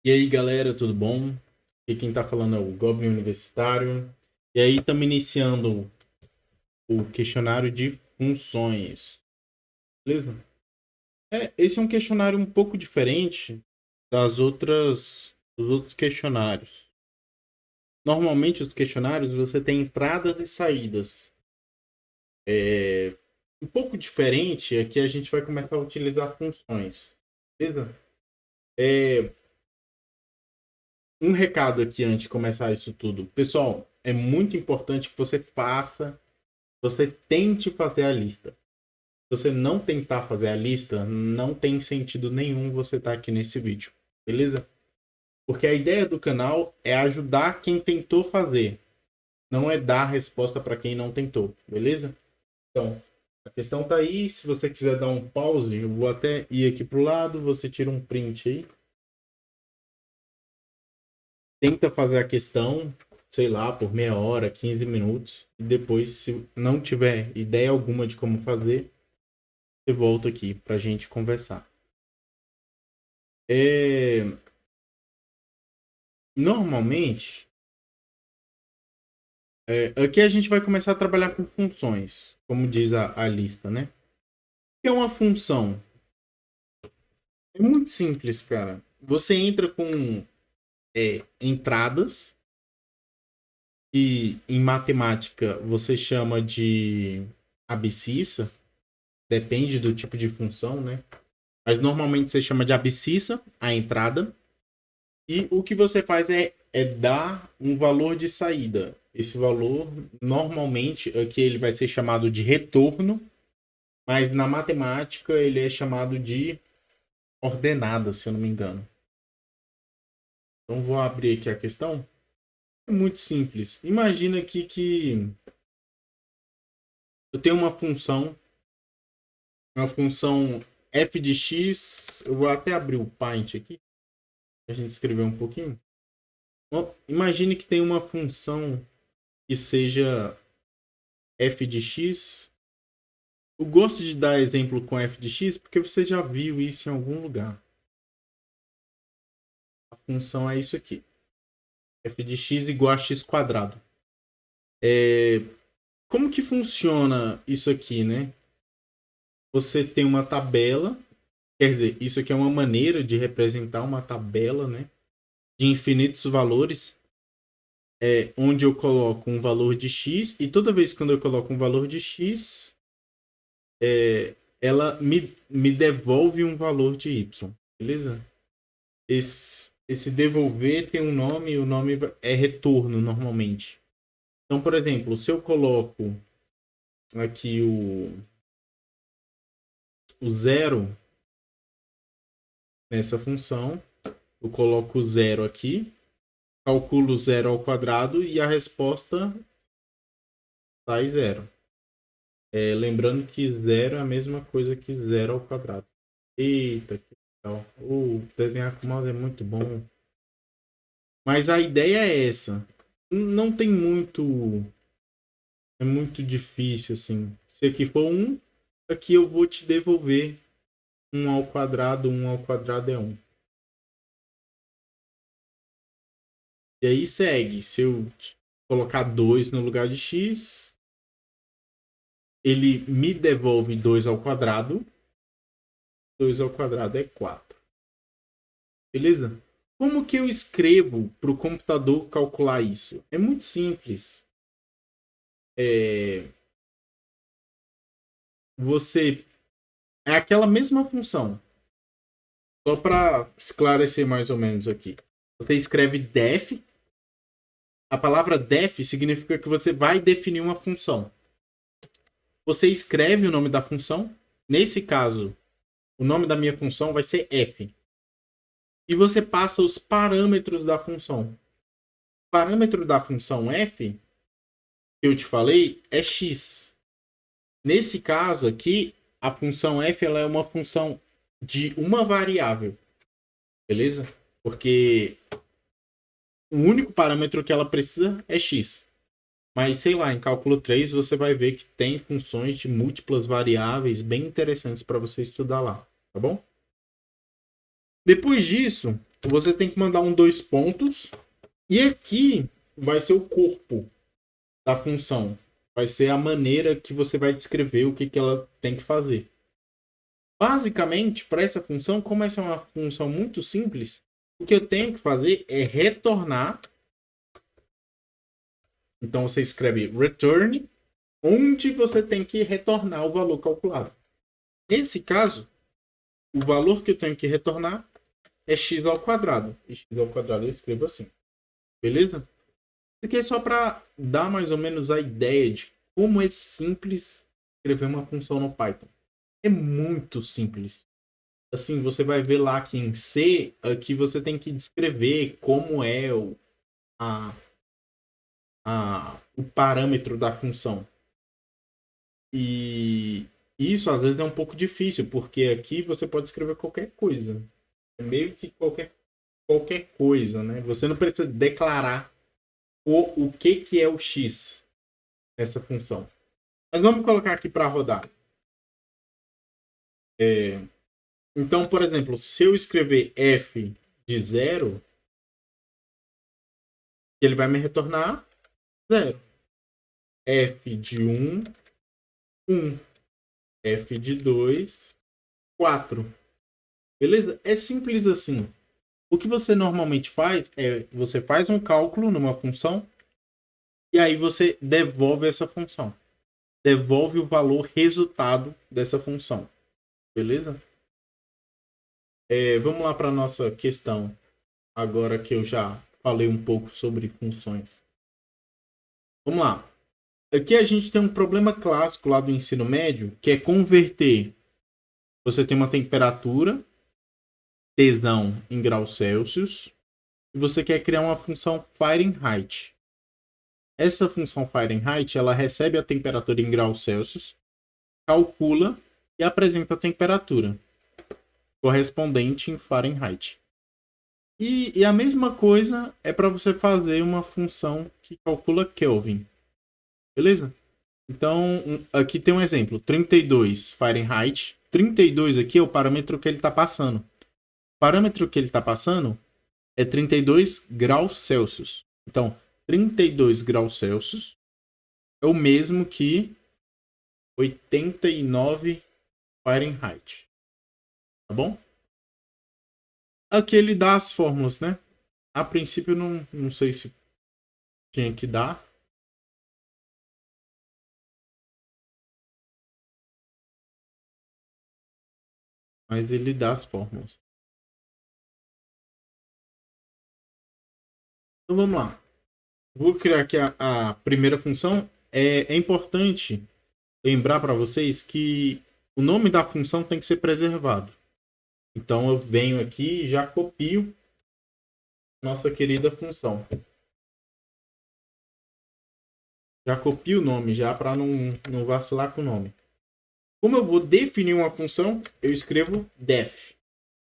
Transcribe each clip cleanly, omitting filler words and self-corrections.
E aí, galera, tudo bom? Aqui quem tá falando é o Goblin Universitário. E aí, estamos iniciando o questionário de funções, beleza? Esse é um questionário um pouco diferente dos outros questionários. Normalmente, os questionários você tem entradas e saídas. Um pouco diferente é que a gente vai começar a utilizar funções, beleza? É, Um recado aqui antes de começar isso tudo. Pessoal, é muito importante que você tente fazer a lista. Se você não tentar fazer a lista, não tem sentido nenhum você estar aqui nesse vídeo, beleza? Porque a ideia do canal é ajudar quem tentou fazer, não é dar resposta para quem não tentou, beleza? Então, a questão tá aí. Se você quiser dar um pause, eu vou até ir aqui pro lado, você tira um print aí. Tenta fazer a questão, sei lá, por meia hora, 15 minutos. E depois, se não tiver ideia alguma de como fazer, você volta aqui pra gente conversar. É... Normalmente, aqui a gente vai começar a trabalhar com funções, como diz a lista, né? O que é uma função? É muito simples, cara. Você entra com entradas, que em matemática você chama de abscissa, depende do tipo de função, né? Mas normalmente você chama de abscissa a entrada. E o que você faz é dar um valor de saída. Esse valor, normalmente, aqui ele vai ser chamado de retorno, mas na matemática ele é chamado de ordenada, se eu não me engano. Então vou abrir aqui a questão. É muito simples. Imagina aqui que eu tenho uma função f de x. Eu vou até abrir o Paint aqui, para a gente escrever um pouquinho. Imagine que tem uma função que seja f de x. Eu gosto de dar exemplo com f de x porque você já viu isso em algum lugar. A função é isso aqui. F de x igual a x quadrado. Como que funciona isso aqui, né? Você tem uma tabela, quer dizer, isso aqui é uma maneira de representar uma tabela, né? De infinitos valores, onde eu coloco um valor de x, e toda vez que eu coloco um valor de x, ela me devolve um valor de y, beleza? Esse devolver tem um nome, e o nome é retorno normalmente. Então, por exemplo, se eu coloco aqui o zero nessa função, eu coloco o zero aqui, calculo zero ao quadrado e a resposta sai zero. Lembrando que zero é a mesma coisa que zero ao quadrado. Eita, que legal. Desenhar com mouse é muito bom. Mas a ideia é essa. Não tem muito. É muito difícil, assim. Se aqui for 1, aqui eu vou te devolver 1 ao quadrado é 1. E aí segue. Se eu colocar 2 no lugar de x, ele me devolve 2 ao quadrado. 2 ao quadrado é 4. Beleza? Como que eu escrevo para o computador calcular isso? É muito simples. Você é aquela mesma função. Só para esclarecer mais ou menos aqui. Você escreve def. A palavra def significa que você vai definir uma função. Você escreve o nome da função. Nesse caso, o nome da minha função vai ser f. E você passa os parâmetros da função. O parâmetro da função f, que eu te falei, é x. Nesse caso aqui, a função f ela é uma função de uma variável. Beleza? Porque o único parâmetro que ela precisa é x. Mas, sei lá, em cálculo 3 você vai ver que tem funções de múltiplas variáveis bem interessantes para você estudar lá, tá bom? Depois disso, você tem que mandar um dois pontos. E aqui vai ser o corpo da função. Vai ser a maneira que você vai descrever o que ela tem que fazer. Basicamente, para essa função, como essa é uma função muito simples, o que eu tenho que fazer é retornar. Então você escreve return, onde você tem que retornar o valor calculado. Nesse caso, o valor que eu tenho que retornar é x ao quadrado. E x ao quadrado eu escrevo assim. Beleza? Isso aqui é só para dar mais ou menos a ideia de como é simples escrever uma função no Python. É muito simples. Assim, você vai ver lá que em C, aqui você tem que descrever como é o parâmetro da função. E isso às vezes é um pouco difícil, porque aqui você pode escrever qualquer coisa. É meio que qualquer coisa, né? Você não precisa declarar o que é o x nessa função. Mas vamos colocar aqui para rodar. Então, por exemplo, se eu escrever f de 0, ele vai me retornar 0. F de 1, 1. F de 2, 4. Beleza? É simples assim. O que você normalmente faz é você faz um cálculo numa função e aí você devolve essa função. Devolve o valor resultado dessa função. Beleza? Vamos lá para a nossa questão. Agora que eu já falei um pouco sobre funções. Vamos lá. Aqui a gente tem um problema clássico lá do ensino médio, que é converter. Você tem uma temperatura, tesão em graus Celsius, e você quer criar uma função Fahrenheit. Essa função Fahrenheit, ela recebe a temperatura em graus Celsius, calcula e apresenta a temperatura correspondente em Fahrenheit. E a mesma coisa é para você fazer uma função que calcula Kelvin. Beleza? Então, aqui tem um exemplo. 32 Fahrenheit. 32 aqui é o parâmetro que ele está passando. O parâmetro que ele está passando é 32 graus Celsius. Então, 32 graus Celsius é o mesmo que 89 Fahrenheit. Tá bom? Aqui ele dá as fórmulas, né? A princípio, não sei se tinha que dar. Mas ele dá as fórmulas. Então vamos lá. Vou criar aqui a primeira função. É importante lembrar para vocês que o nome da função tem que ser preservado. Então eu venho aqui e já copio nossa querida função. Já copio o nome já para não vacilar com o nome. Como eu vou definir uma função, eu escrevo def.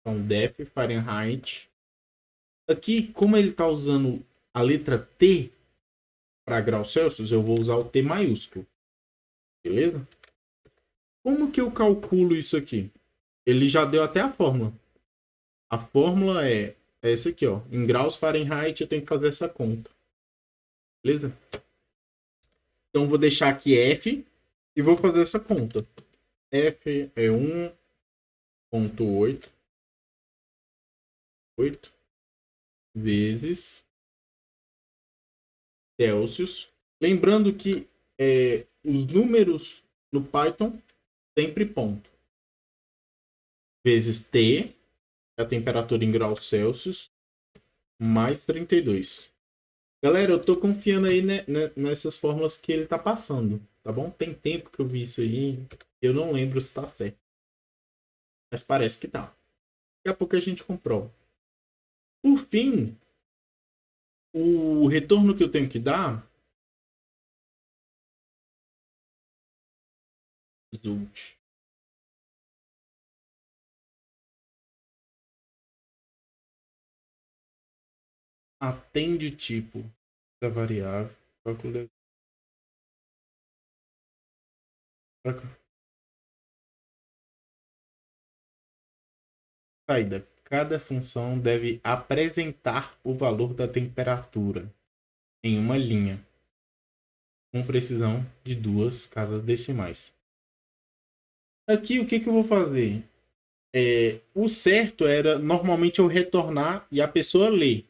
Então def Fahrenheit. Aqui, como ele está usando a letra T para graus Celsius, eu vou usar o T maiúsculo. Beleza? Como que eu calculo isso aqui? Ele já deu até a fórmula. A fórmula é essa aqui, ó. Em graus Fahrenheit eu tenho que fazer essa conta. Beleza? Então vou deixar aqui F e vou fazer essa conta. F é 1,8 vezes Celsius. Lembrando que os números no Python sempre ponto. Vezes T, a temperatura em graus Celsius, mais 32. Galera, eu tô confiando aí nessas fórmulas que ele tá passando, tá bom? Tem tempo que eu vi isso aí, eu não lembro se tá certo. Mas parece que tá. Daqui a pouco a gente comprova. Por fim, o retorno que eu tenho que dar... Result. Atende tipo da variável. Calcule... Saída. cada função deve apresentar o valor da temperatura em uma linha, com precisão de 2 casas decimais. Aqui, o que eu vou fazer? O certo era, normalmente, eu retornar e a pessoa ler.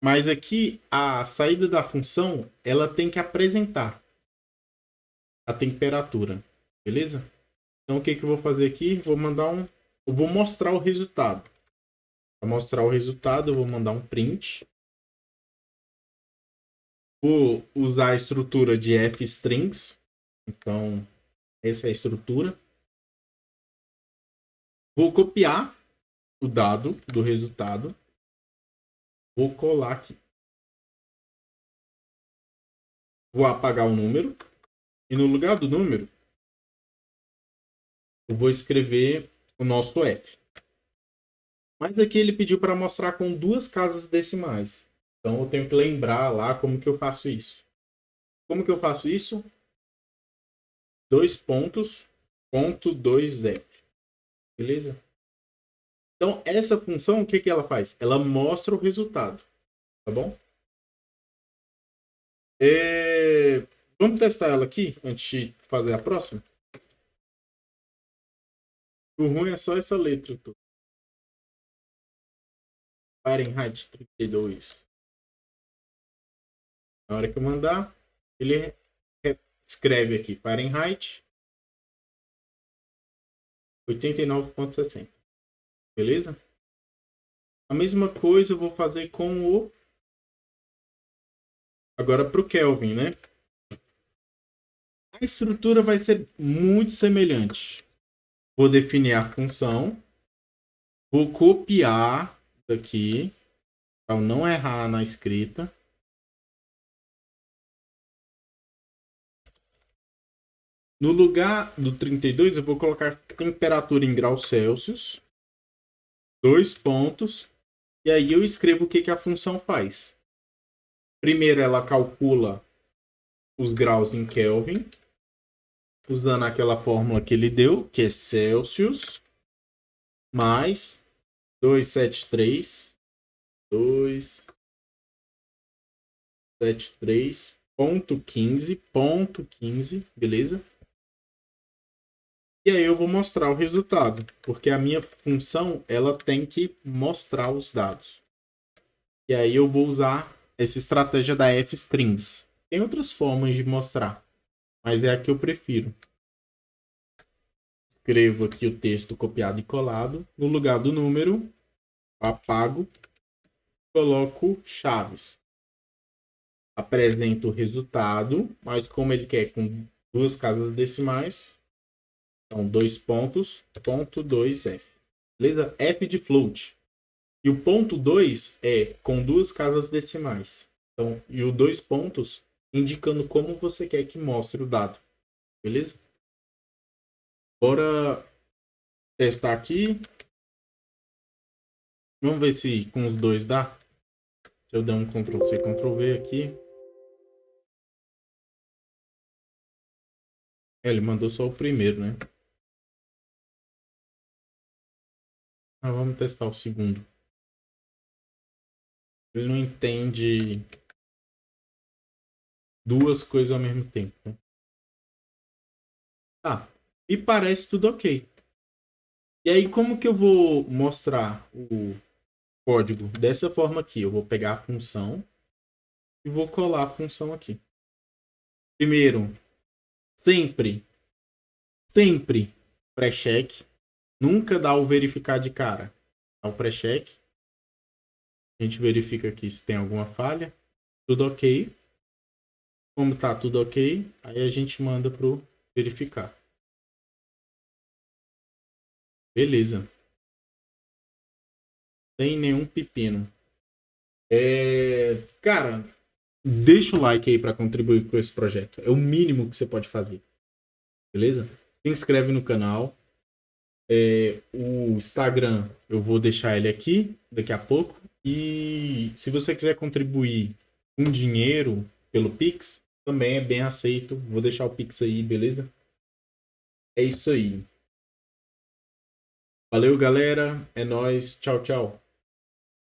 Mas aqui, a saída da função, ela tem que apresentar a temperatura. Beleza? Então, o que eu vou fazer aqui? Eu vou mostrar o resultado. Para mostrar o resultado, eu vou mandar um print. Vou usar a estrutura de fstrings. Então, essa é a estrutura. Vou copiar o dado do resultado. Vou colar aqui. Vou apagar o número. E no lugar do número, eu vou escrever o nosso F. Mas aqui ele pediu para mostrar com 2 casas decimais. Então eu tenho que lembrar lá como que eu faço isso. Como que eu faço isso? 2 pontos, ponto 2F. Beleza? Então essa função, o que ela faz? Ela mostra o resultado. Tá bom? Vamos testar ela aqui antes de fazer a próxima? O ruim é só essa letra. Fahrenheit 32. Na hora que eu mandar, ele escreve aqui Fahrenheit 89,60. Beleza? A mesma coisa eu vou fazer com o... Agora para o Kelvin, né? A estrutura vai ser muito semelhante. Vou definir a função. Vou copiar daqui para não errar na escrita. No lugar do 32, eu vou colocar temperatura em graus Celsius. 2 pontos. E aí eu escrevo o que a função faz. Primeiro ela calcula os graus em Kelvin, usando aquela fórmula que ele deu, que é Celsius, mais 273.15, beleza? E aí eu vou mostrar o resultado, porque a minha função ela tem que mostrar os dados. E aí eu vou usar essa estratégia da fstrings. Tem outras formas de mostrar, mas é a que eu prefiro. Escrevo aqui o texto copiado e colado. No lugar do número, apago, coloco chaves. Apresento o resultado, mas como ele quer com 2 casas decimais, então 2 pontos, ponto 2F. Beleza? F de float. E o ponto 2 é com 2 casas decimais. Então, e o 2 pontos indicando como você quer que mostre o dado. Beleza? Bora testar aqui. Vamos ver se com os dois dá. Se eu der um Ctrl+C, Ctrl+V aqui. Ele mandou só o primeiro, né? Vamos testar o segundo. Ele não entende 2 coisas ao mesmo tempo. Né? Tá. E parece tudo ok. E aí, como que eu vou mostrar o código? Dessa forma aqui. Eu vou pegar a função e vou colar a função aqui. Primeiro, sempre pré-check. Nunca dá o verificar de cara. Dá o pré-check. A gente verifica aqui se tem alguma falha. Tudo ok. Como tá tudo ok, aí a gente manda pro verificar. Beleza. Sem nenhum pepino. Cara, deixa o like aí para contribuir com esse projeto. É o mínimo que você pode fazer. Beleza? Se inscreve no canal. O Instagram, eu vou deixar ele aqui daqui a pouco. E se você quiser contribuir com dinheiro pelo Pix, também é bem aceito. Vou deixar o Pix aí, beleza? É isso aí. Valeu, galera. É nóis. Tchau, tchau.